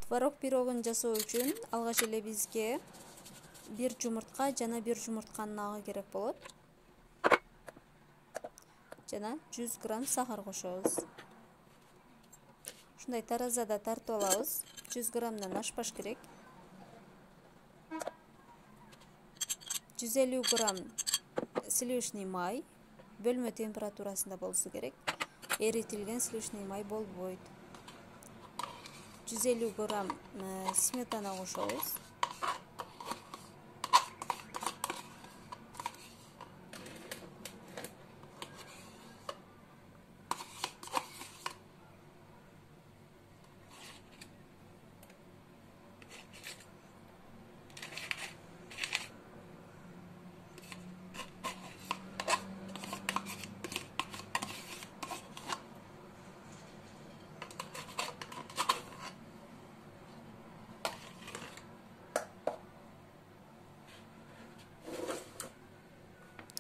Творог пирогун жасоо үчүн алгач эле бизге бир жумуртка жана бир жумуртканын агы керек болот. Жана 100 грамм сахар кошобуз. Ушундай таразада тартып алабыз. 100 граммдан ашпаш керек. 150 грамм сливочный май, бөлмө температурасында болсу керек. Эритилген сливочный май болбойт. 150 грамм сметана кошобуз.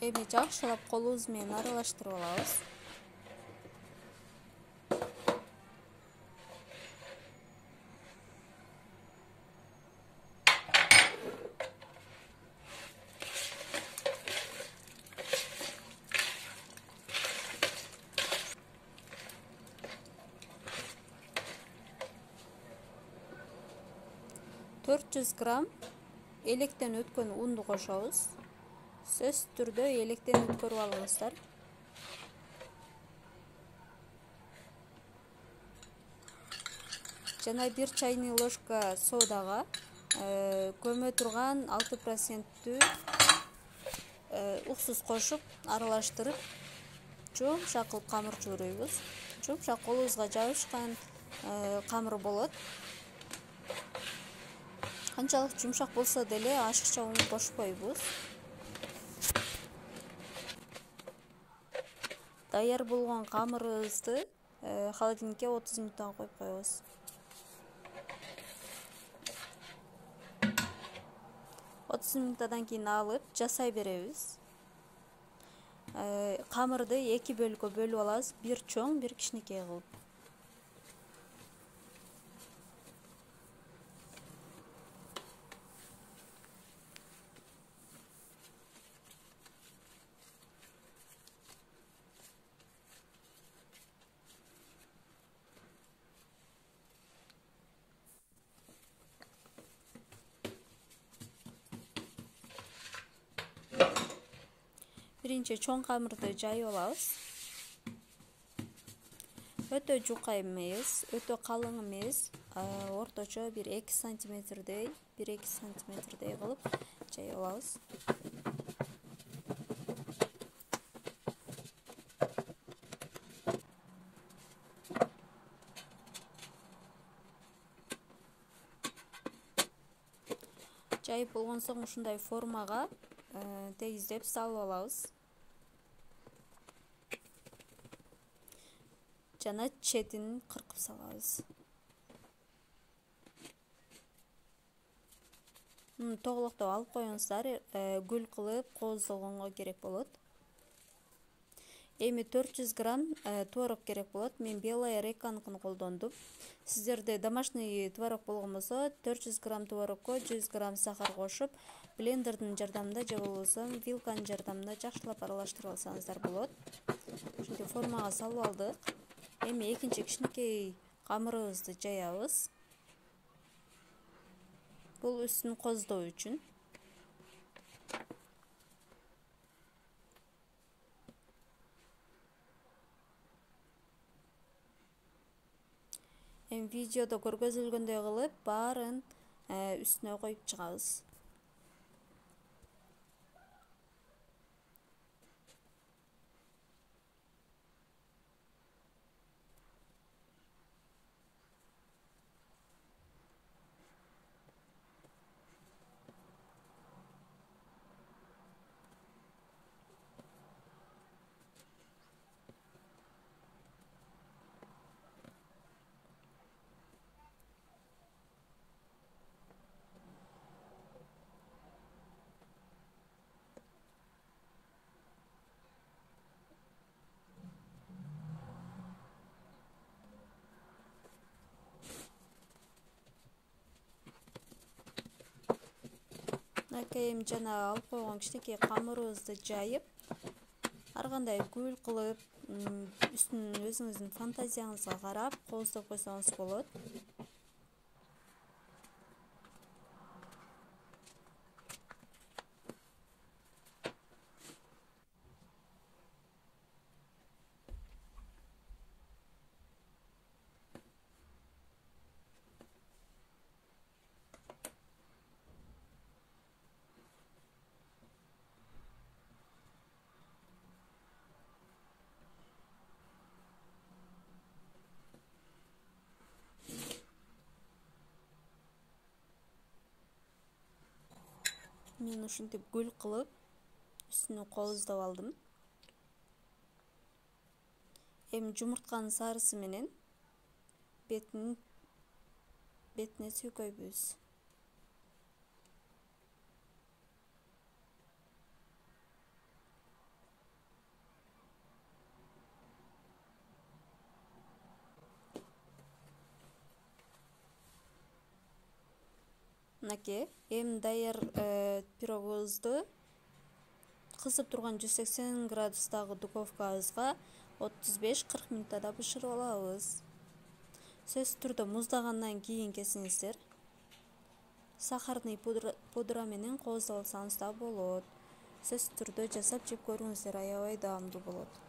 Эми жакшылап колубуз менен аралаштырып алабыз. Төрт жүз грамм электен өткөн унду кошобуз. Сөзсүз түрдө электен өткөрүп алыңыздар. Жана бир чайный ложка содага көмө турган 6% уксус кошуп, аралаштырып, жумшак кылып камыр жууруйбуз. Жумшак колубузга жабышкан камыр болот. Канчалык жумшак болсо деле ашыкча un кошпойбуз. Даяр болгон камырыбызды холодильникке 30 минуттан коюп коебуз. 30 минуттан кийин алып жасай беребиз. Камырды 2 бөлүккө бөлүп алабыз, бир чоң, бир кичинекей кылып. Биринчи чоң камырды жайып алабыз. Өтө жука эмес, өтө калың эмес, орточо бир 2 сантиметрдей, 1-2 сантиметрдей кылып жайып алабыз. Жайып болгон соң ушундай формага тегиздеп салып алабыз. Жана четин кыркып салабыз. Тоголоктоп алып коюңуздар, гүл кылып кооздогонго керек болот. Эми 400 грамм творог керек болот. Мен белая реканыкын колдондум. Сиздерде домашний творог болгон болсо, 400 грамм творогко 100 грамм сахар кошуп, блендердин жардамында же болбосо вилканын жардамында жакшылап аралаштырып алсаңыздар болот. Ушинтип формага салып алдык. Эми экинчи кичинекей камырыбызды жаябыз. Бул үстүн коздоо үчүн. Эми видеодо көргөзүлгөндөй кылып баарын үстүнө коюп чыгабыз. Мынакей эми жана алып койгон кичинекей камырыбызды жайып, ар кандай гүл кылып, үстүн өзүңүздүн фантазияңызга карап кооздоп койсоңуз болот. Мен ушинтип гүл кылып үстүнө кооздоп алдым. Эми жумуртканын сарысы менен бетине сүйкөйбүз. Мынакей эми даяр пирогубузду кызып турган 180 градустагы духовкабызга 35-40 минутада бышырып алабыз. Сөзсүз түрдө муздагандан кийин кесиңиздер. Сахарный пудра менен кооздоп алсаңыз да болот. Сөзсүз түрдө жасап жеп көрүңүздөр, аябай даамдуу болот.